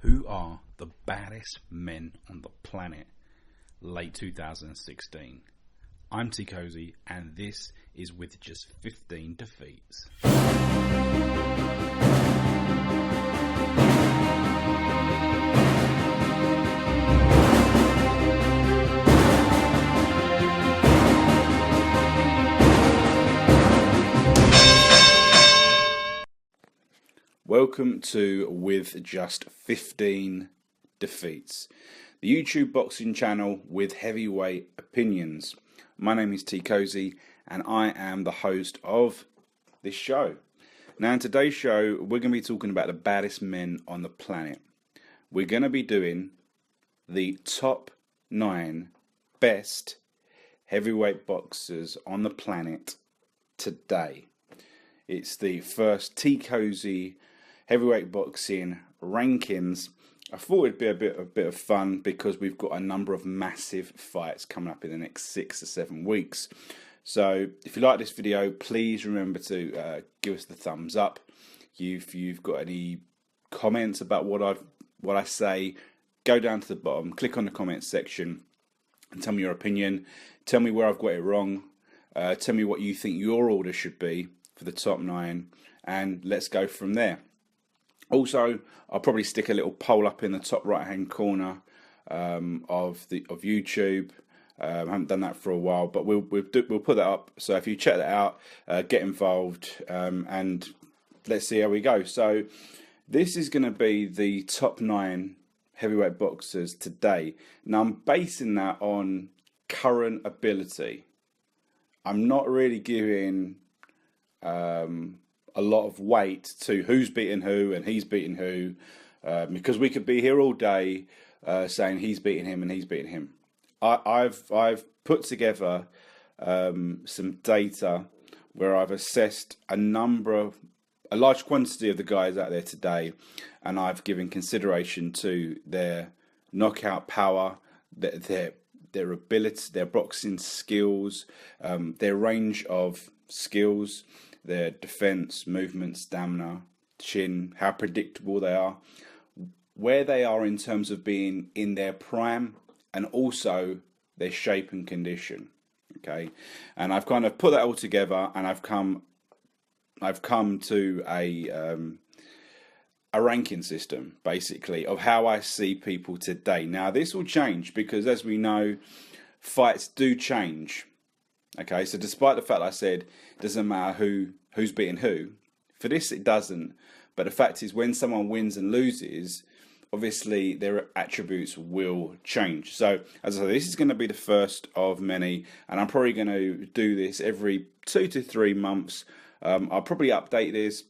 Who are the baddest men on the planet? Late 2016. I'm Teekosey, and this is with just 15 defeats. Welcome to With Just 15 Defeats, the YouTube boxing channel with heavyweight opinions. My name is Teekosey and I am the host of this show. Now in today's show we're going to be talking about the baddest men on the planet. We're going to be doing the top 9 best heavyweight boxers on the planet today. It's the first Teekosey heavyweight boxing rankings. I thought it'd be a bit of fun because we've got a number of massive fights coming up in the next 6 to 7 weeks. So if you like this video, please remember to give us the thumbs up. If you've got any comments about what I say, go down to the bottom, click on the comments section, and tell me your opinion. Tell me where I've got it wrong. Tell me what you think your order should be for the top 9, and let's go from there. Also, I'll probably stick a little poll up in the top right-hand corner of YouTube. I haven't done that for a while, but we'll put that up. So if you check that out, get involved, and let's see how we go. So this is going to be the top 9 heavyweight boxers today. Now I'm basing that on current ability. I'm not really giving a lot of weight to who's beating who and he's beating who, because we could be here all day saying he's beating him and he's beating him. I've put together some data where I've assessed a large quantity of the guys out there today, and I've given consideration to their knockout power, their ability, their boxing skills, their range of skills, their defense, movement, stamina, chin, how predictable they are, where they are in terms of being in their prime, and also their shape and condition. Okay, and I've kind of put that all together, and I've come to a ranking system basically of how I see people today. Now this will change because, as we know, fights do change. Okay, so despite the fact I said it doesn't matter who's beating who, for this it doesn't. But the fact is, when someone wins and loses, obviously their attributes will change. So as I said, this is going to be the first of many, and I'm probably going to do this every 2 to 3 months. I'll probably update this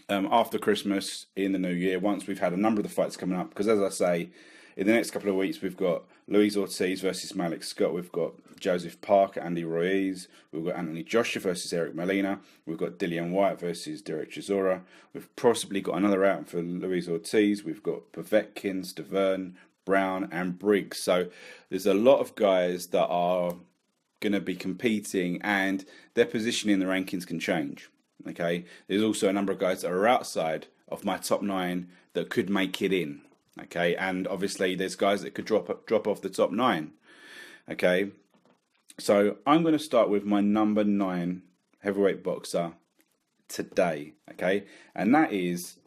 after Christmas, in the new year, once we've had a number of the fights coming up. Because as I say, in the next couple of weeks, we've got Luis Ortiz versus Malik Scott. We've got Joseph Parker, Andy Ruiz. We've got Anthony Joshua versus Eric Molina. We've got Dillian Whyte versus Derek Chisora. We've possibly got another out for Luis Ortiz. We've got Povetkin, Stavern, Browne, and Briggs. So there's a lot of guys that are going to be competing, and their position in the rankings can change. Okay, there's also a number of guys that are outside of my top 9 that could make it in. Okay, and obviously there's guys that could drop off the top 9. Okay, so I'm going to start with my number 9 heavyweight boxer today. Okay, and that is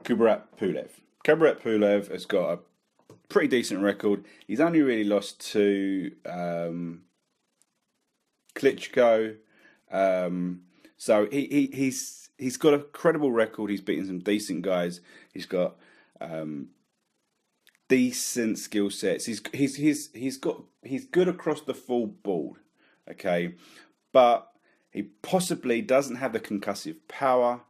Kubrat Pulev. Kubrat Pulev has got a pretty decent record. He's only really lost to Klitschko. So he's got a credible record. He's beaten some decent guys. He's got decent skill sets. He's good across the full board. Okay, but he possibly doesn't have the concussive power,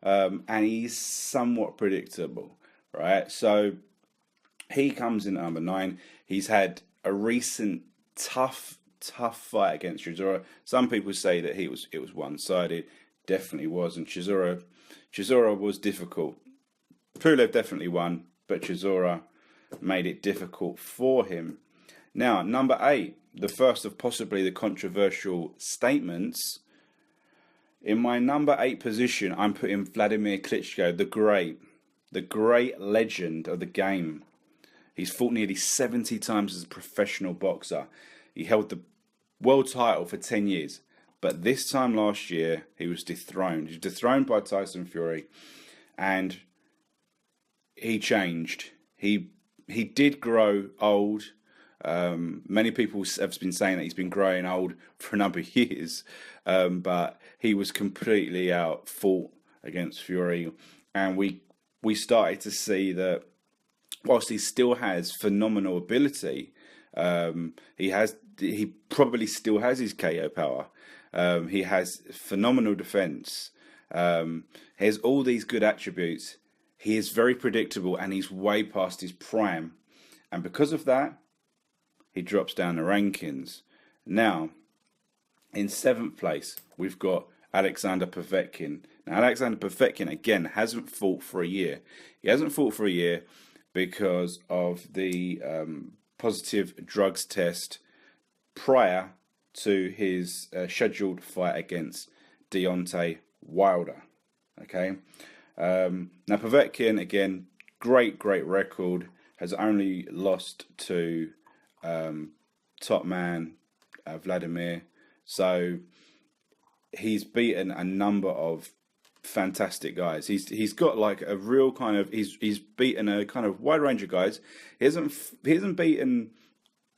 and he's somewhat predictable. Right, so he comes in at number 9. He's had a recent tough fight against Chisora. Some people say that it was one-sided. Definitely was, and Chisora was difficult. Pulev definitely won, but Chisora made it difficult for him. Now, number 8, the first of possibly the controversial statements. In my number 8 position, I'm putting Wladimir Klitschko, the the great legend of the game. He's fought nearly 70 times as a professional boxer. He held the world title for 10 years. But this time last year, he was dethroned. He was dethroned by Tyson Fury. And he changed. He did grow old. Many people have been saying that he's been growing old for a number of years. But he was completely fought against Fury. And we started to see that whilst he still has phenomenal ability, he probably still has his KO power. He has phenomenal defense. He has all these good attributes. He is very predictable, and he's way past his prime. And because of that, he drops down the rankings. Now, in 7th place, we've got Alexander Povetkin. Now, Alexander Povetkin, again, hasn't fought for a year. He hasn't fought for a year because of the positive drugs test prior to his scheduled fight against Deontay Wilder. Okay. Now, Povetkin, again, great record, has only lost to top man Wladimir. So he's beaten a number of fantastic guys. He's got like a real kind of he's beaten a kind of wide range of guys. He hasn't beaten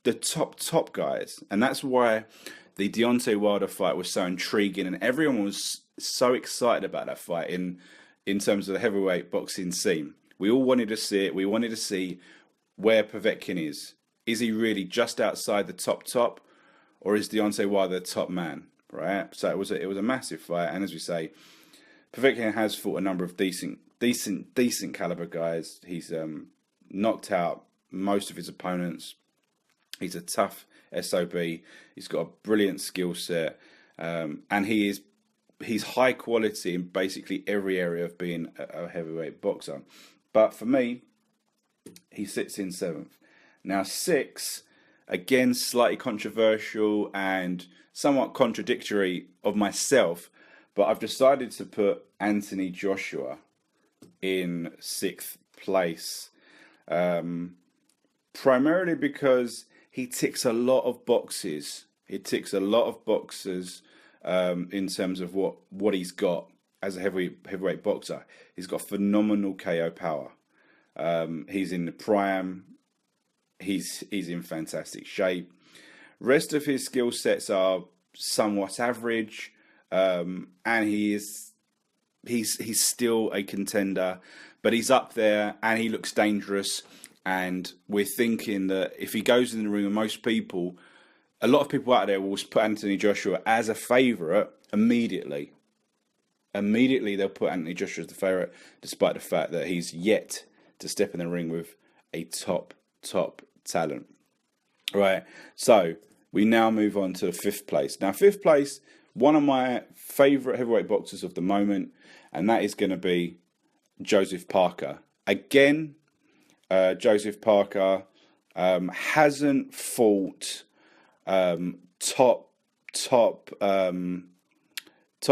the top guys, and that's why the Deontay Wilder fight was so intriguing, and everyone was so excited about that fight in terms of the heavyweight boxing scene. We all wanted to see it. We wanted to see where Povetkin is. Is he really just outside the top, or is Deontay Wilder the top man? Right. So it was a massive fight, and as we say, Povetkin has fought a number of decent caliber guys. He's knocked out most of his opponents. He's a tough SOB. He's got a brilliant skill set, and he's high quality in basically every area of being a heavyweight boxer. But for me, he sits in 7th. Now 6, again, slightly controversial and somewhat contradictory of myself, but I've decided to put Anthony Joshua in 6th place, primarily because he ticks a lot of boxes. He ticks a lot of boxes in terms of what he's got as a heavyweight boxer. He's got phenomenal KO power. He's in the prime. He's in fantastic shape. Rest of his skill sets are somewhat average, and he's still a contender, but he's up there and he looks dangerous. And we're thinking that if he goes in the ring with most people, a lot of people out there will put Anthony Joshua as a favourite immediately. Immediately they'll put Anthony Joshua as the favourite, despite the fact that he's yet to step in the ring with a top talent. Right, so we now move on to 5th place. Now 5th place, one of my favourite heavyweight boxers of the moment, and that is going to be Joseph Parker. Again, Joseph Parker hasn't fought top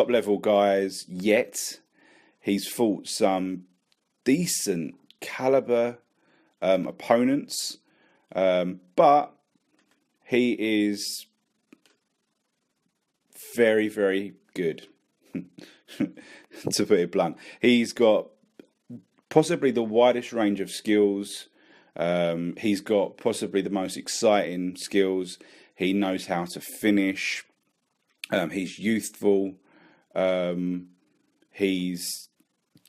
level guys yet. He's fought some decent caliber opponents, but he is very good, to put it blunt. He's got possibly the widest range of skills. He's got possibly the most exciting skills. He knows how to finish. He's youthful. He's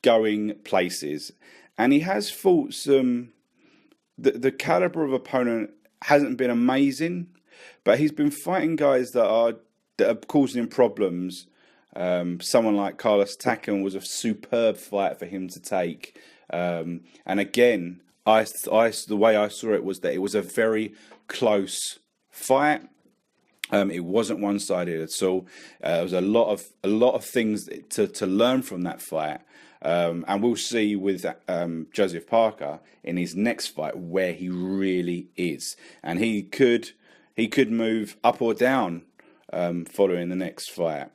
going places. And he has fought some... The caliber of opponent hasn't been amazing, but he's been fighting guys that are causing him problems. Someone like Carlos Takam was a superb fight for him to take. And again, the way I saw it was that it was a very close fight. It wasn't one-sided at all. There was a lot of things to learn from that fight. And we'll see with Joseph Parker in his next fight where he really is, and he could move up or down following the next fight.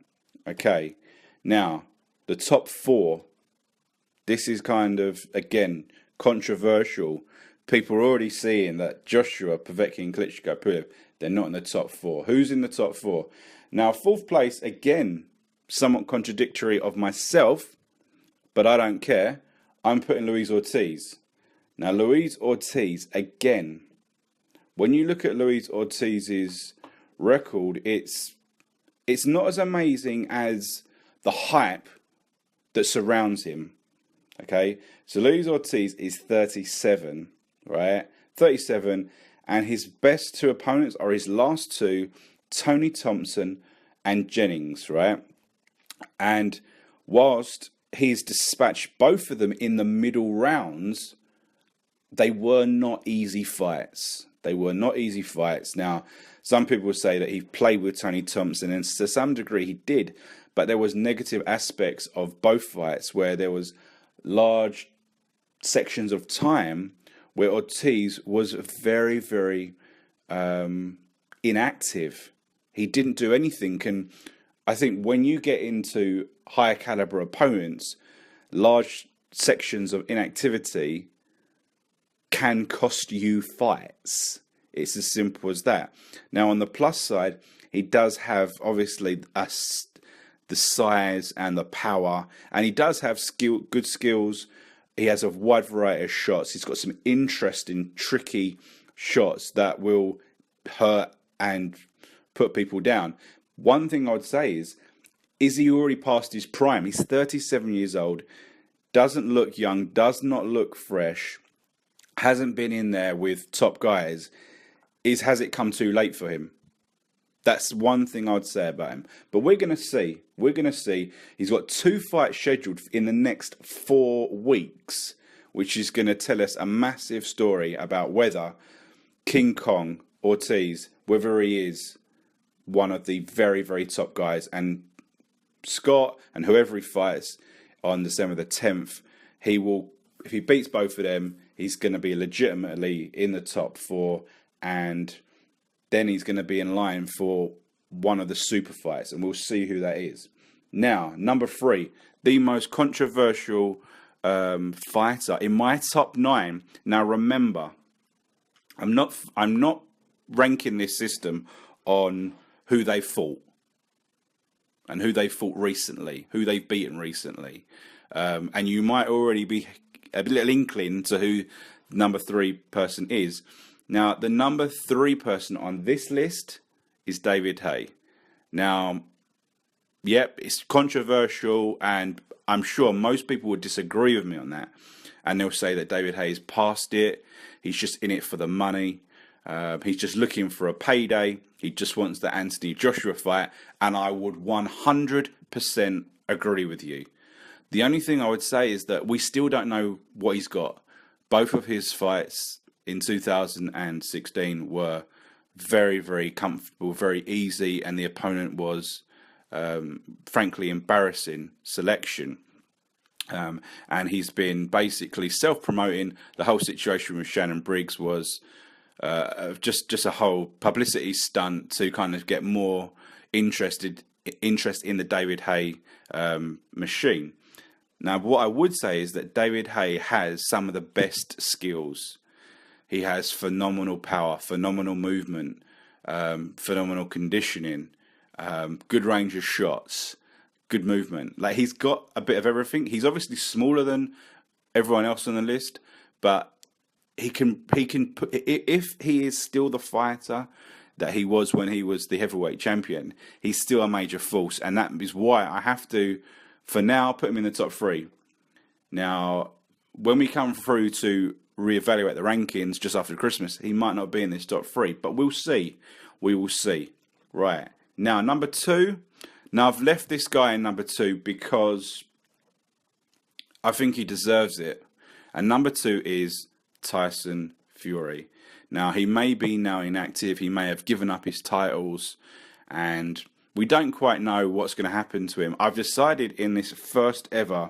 Okay, now the top 4 This is kind of, again, controversial. People are already seeing that Joshua, Povetkin, Klitschko, Pulev, they're not in the top 4. Who's in the top 4? Now, 4th place, again, somewhat contradictory of myself, but I don't care. I'm putting Luis Ortiz. Now, Luis Ortiz, again, when you look at Luis Ortiz's record, it's not as amazing as the hype that surrounds him. Okay, so Luis Ortiz is 37, right? 37, and his best 2 opponents are his last 2, Tony Thompson and Jennings, right? And whilst he's dispatched both of them in the middle rounds, they were not easy fights. They were not easy fights. Now, some people will say that he played with Tony Thompson, and to some degree he did, but there was negative aspects of both fights where there was large sections of time where Ortiz was very, very inactive. He didn't do anything. And I think when you get into higher caliber opponents, large sections of inactivity can cost you fights. It's as simple as that. Now, on the plus side, he does have, obviously, the size and the power, and he does have good skills. He has a wide variety of shots. He's got some interesting, tricky shots that will hurt and put people down. One thing I would say is he already past his prime? He's 37 years old, doesn't look young, does not look fresh, hasn't been in there with top guys. Has it come too late for him? That's one thing I'd say about him. But we're going to see. We're going to see. He's got 2 fights scheduled in the next 4 weeks, which is going to tell us a massive story about whether King Kong Ortiz, whether he is one of the very, very top guys. And Scott and whoever he fights on December the 10th, he will, if he beats both of them, he's going to be legitimately in the top 4, and then he's going to be in line for one of the super fights, and we'll see who that is. Now, number 3, the most controversial fighter in my top 9. Now, remember, I'm not ranking this system on who they fought and who they fought recently, who they've beaten recently, and you might already be a little inkling to who number 3 person is. Now, the number 3 person on this list is David Haye. Now, yep, it's controversial, and I'm sure most people would disagree with me on that. And they'll say that David Haye's past it. He's just in it for the money. He's just looking for a payday. He just wants the Anthony Joshua fight. And I would 100% agree with you. The only thing I would say is that we still don't know what he's got. Both of his fights in 2016 were very, very comfortable, very easy, and the opponent was, frankly, embarrassing selection. And he's been basically self-promoting. The whole situation with Shannon Briggs was just a whole publicity stunt to kind of get more interest in the David Haye machine. Now, what I would say is that David Haye has some of the best skills. He has phenomenal power, phenomenal movement, phenomenal conditioning, good range of shots, good movement. Like, he's got a bit of everything. He's obviously smaller than everyone else on the list, but he can put, if he is still the fighter that he was when he was the heavyweight champion, he's still a major force, and that is why I have to, for now, put him in the top 3. Now, when we come through to reevaluate the rankings just after Christmas, he might not be in this top 3, but we'll see. We will see. Right. Now, number 2. Now, I've left this guy in number 2 because I think he deserves it. And number 2 is Tyson Fury. Now, he may be now inactive. He may have given up his titles, and we don't quite know what's going to happen to him. I've decided in this first ever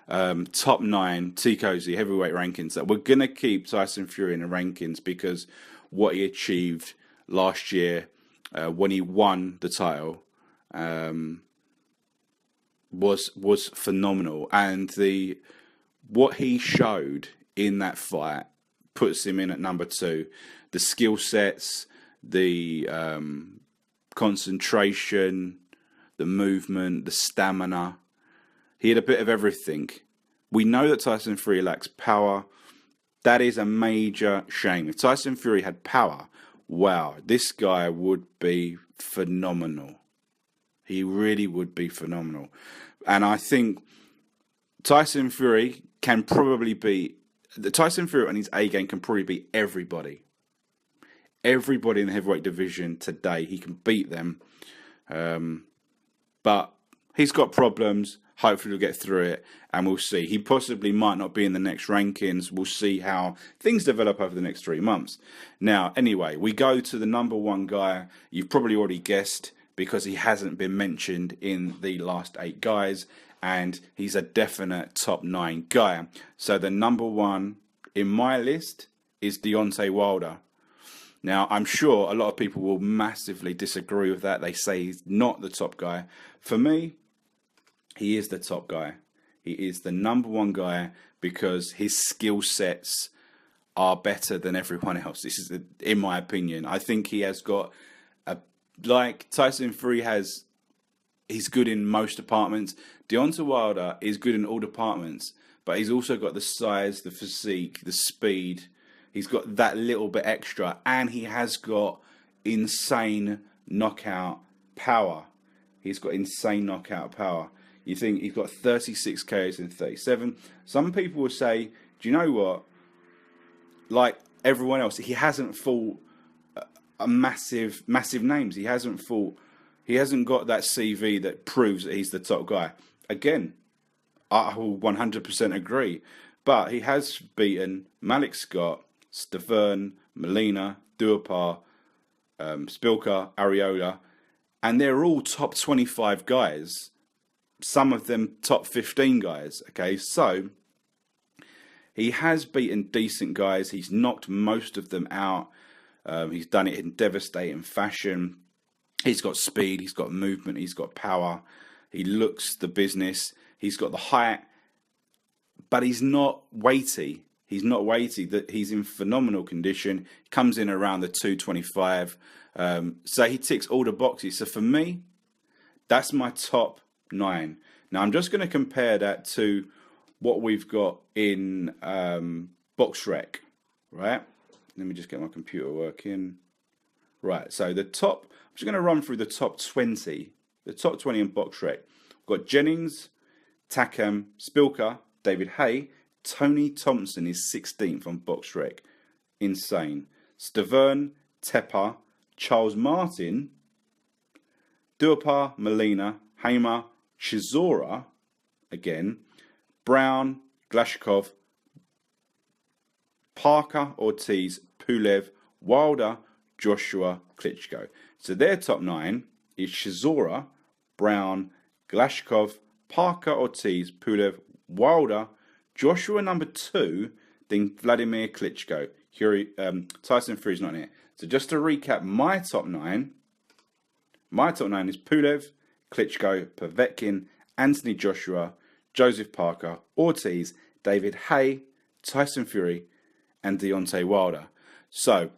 top 9 Teekosey heavyweight rankings that we're going to keep Tyson Fury in the rankings, because what he achieved last year when he won the title was phenomenal, and what he showed in that fight puts him in at number 2. The skill sets, the concentration, the movement, the stamina. He had a bit of everything. We know that Tyson Fury lacks power. That is a major shame. If Tyson Fury had power, wow, this guy would be phenomenal. He really would be phenomenal. And I think Tyson Fury can probably be... Tyson Fury on his A game can probably beat everybody. Everybody in the heavyweight division today, he can beat them. But he's got problems. Hopefully we'll get through it and we'll see. He possibly might not be in the next rankings. We'll see how things develop over the next 3 months. Now, anyway, we go to the number 1 guy. You've probably already guessed because he hasn't been mentioned in the last 8 guys. And he's a definite top 9 guy. So the number 1 in my list is Deontay Wilder. Now, I'm sure a lot of people will massively disagree with that. They say he's not the top guy. For me, he is the top guy. He is the number 1 guy because his skill sets are better than everyone else. This is, in my opinion. I think he has got, like Tyson Fury has, he's good in most departments. Deontay Wilder is good in all departments, but he's also got the size, the physique, the speed. He's got that little bit extra, and he has got insane knockout power. He's got insane knockout power. You think he's got 36 KOs in 37. Some people will say, do you know what? Like everyone else, he hasn't fought a massive names. He hasn't got that CV that proves that he's the top guy. Again, I will 100% agree. But he has beaten Malik Scott, Stavern, Molina, Duhaupas, Spilka, Arreola, and they're all top 25 guys. Some of them top 15 guys. Okay, so he has beaten decent guys. He's knocked most of them out. He's done it in devastating fashion. He's got speed, he's got movement, he's got power. He looks the business. He's got the height, but he's not weighty. He's not weighty. He's in phenomenal condition. Comes in around the 225. So he ticks all the boxes. So for me, that's my top 9. Now I'm just going to compare that to what we've got in BoxRec, right? Let me just get my computer working. Right, so the top, I'm just going to run through the top 20. The top 20 in BoxRec. We've got Jennings, Takam, Spilka, David Haye. Tony Thompson is 16th on BoxRec. Insane. Stavern, Tepper, Charles Martin, Duhaupas, Molina, Hamer, Chisora, again, Browne, Glashkov, Parker, Ortiz, Pulev, Wilder, Joshua, Klitschko. So their top 9 is Chisora, Browne, Glashkov, Parker, Ortiz, Pulev, Wilder, Joshua number 2, then Wladimir, Klitschko. Tyson Fury's not in it. So just to recap my top 9 is Pulev, Klitschko, Povetkin, Anthony Joshua, Joseph Parker, Ortiz, David Haye, Tyson Fury, and Deontay Wilder. So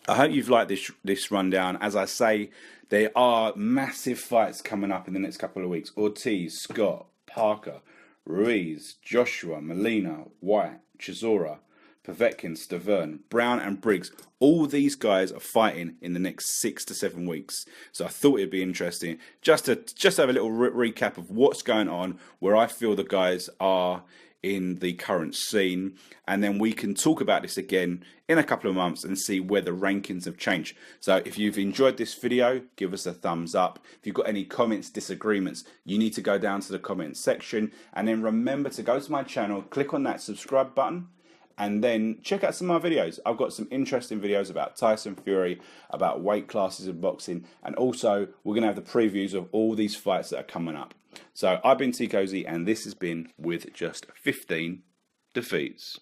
I hope you've liked this rundown. As I say, there are massive fights coming up in the next couple of weeks. Ortiz, Scott, Parker, Ruiz, Joshua, Molina, White, Chisora, Povetkin, Stavern, Browne and Briggs. All these guys are fighting in the next 6 to 7 weeks. So I thought it'd be interesting just to have a little recap of what's going on, where I feel the guys are in the current scene, and then we can talk about this again in a couple of months and see where the rankings have changed. So if you've enjoyed this video, give us a thumbs up. If you've got any comments, disagreements, you need to go down to the comments section, and then remember to go to my channel, click on that subscribe button, and then check out some of my videos. I've got some interesting videos about Tyson Fury, about weight classes in boxing, and also we're going to have the previews of all these fights that are coming up. So I've been Teekosey, and this has been With Just 15 Defeats.